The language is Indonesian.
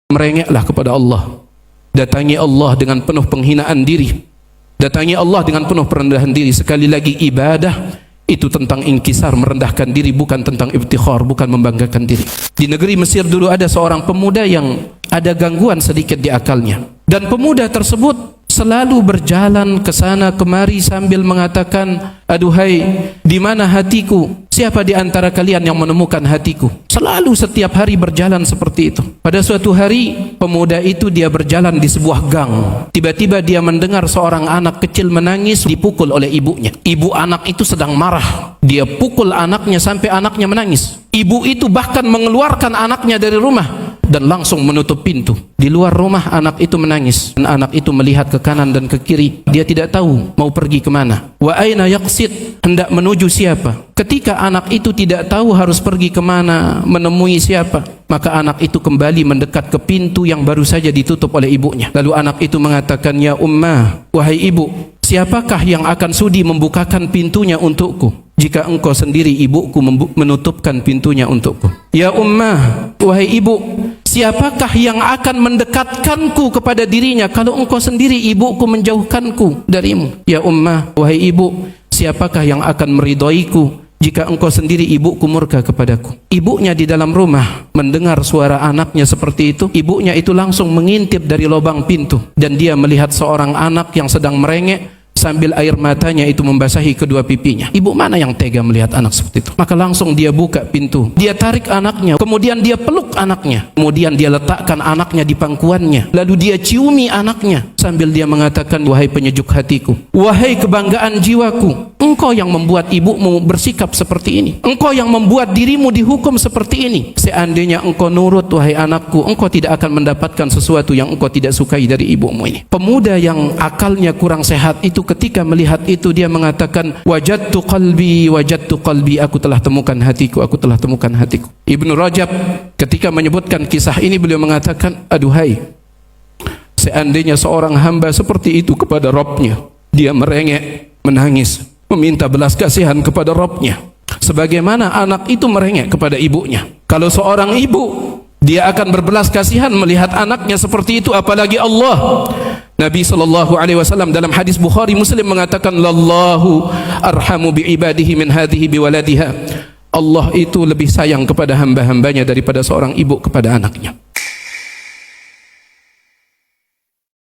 merengeklah kepada Allah. Datangi Allah dengan penuh penghinaan diri. Datangi Allah dengan penuh perendahan diri. Sekali lagi, ibadah itu tentang inkisar, merendahkan diri, bukan tentang ibtikhar, bukan membanggakan diri. Di negeri Mesir dulu ada seorang pemuda yang ada gangguan sedikit di akalnya. Dan pemuda tersebut selalu berjalan ke sana kemari sambil mengatakan, aduhai, di mana hatiku? Siapa di antara kalian yang menemukan hatiku? Selalu setiap hari berjalan seperti itu. Pada suatu hari, pemuda itu dia berjalan di sebuah gang. Tiba-tiba dia mendengar seorang anak kecil menangis, dipukul oleh ibunya. Ibu anak itu sedang marah. Dia pukul anaknya sampai anaknya menangis. Ibu itu bahkan mengeluarkan anaknya dari rumah dan langsung menutup pintu. Di luar rumah anak itu menangis, dan anak itu melihat ke kanan dan ke kiri. Dia tidak tahu mau pergi kemana. Wa aina yaqsid, hendak menuju siapa? Ketika anak itu tidak tahu harus pergi kemana, menemui siapa, maka anak itu kembali mendekat ke pintu yang baru saja ditutup oleh ibunya. Lalu anak itu mengatakan, ya ummah, wahai ibu, siapakah yang akan sudi membukakan pintunya untukku jika engkau sendiri ibuku menutupkan pintunya untukku? Ya ummah, wahai ibu, siapakah yang akan mendekatkanku kepada dirinya kalau engkau sendiri ibuku menjauhkanku darimu? Ya ummah, wahai ibu, siapakah yang akan meridhoiku jika engkau sendiri ibuku murka kepadaku? Ibunya di dalam rumah mendengar suara anaknya seperti itu. Ibunya itu langsung mengintip dari lubang pintu, dan dia melihat seorang anak yang sedang merengek sambil air matanya itu membasahi kedua pipinya. Ibu mana yang tega melihat anak seperti itu? Maka langsung dia buka pintu, dia tarik anaknya, kemudian dia peluk anaknya, kemudian dia letakkan anaknya di pangkuannya, lalu dia ciumi anaknya sambil dia mengatakan, wahai penyejuk hatiku, wahai kebanggaan jiwaku, engkau yang membuat ibumu bersikap seperti ini, engkau yang membuat dirimu dihukum seperti ini. Seandainya engkau nurut, wahai anakku, engkau tidak akan mendapatkan sesuatu yang engkau tidak sukai dari ibumu ini. Pemuda yang akalnya kurang sehat itu ketika melihat itu dia mengatakan, wajadtu qalbi, aku telah temukan hatiku, aku telah temukan hatiku. Ibnu Rajab ketika menyebutkan kisah ini, beliau mengatakan, aduhai, seandainya seorang hamba seperti itu kepada Rabbnya, dia merengek, menangis, meminta belas kasihan kepada Rabbnya, sebagaimana anak itu merengek kepada ibunya. Kalau seorang ibu, dia akan berbelas kasihan melihat anaknya seperti itu, apalagi Allah. Nabi SAW dalam hadis Bukhari Muslim mengatakan, lallahu arhamu bi'ibadihi min hadhihi biwaladiha. Allah itu lebih sayang kepada hamba-hambanya daripada seorang ibu kepada anaknya.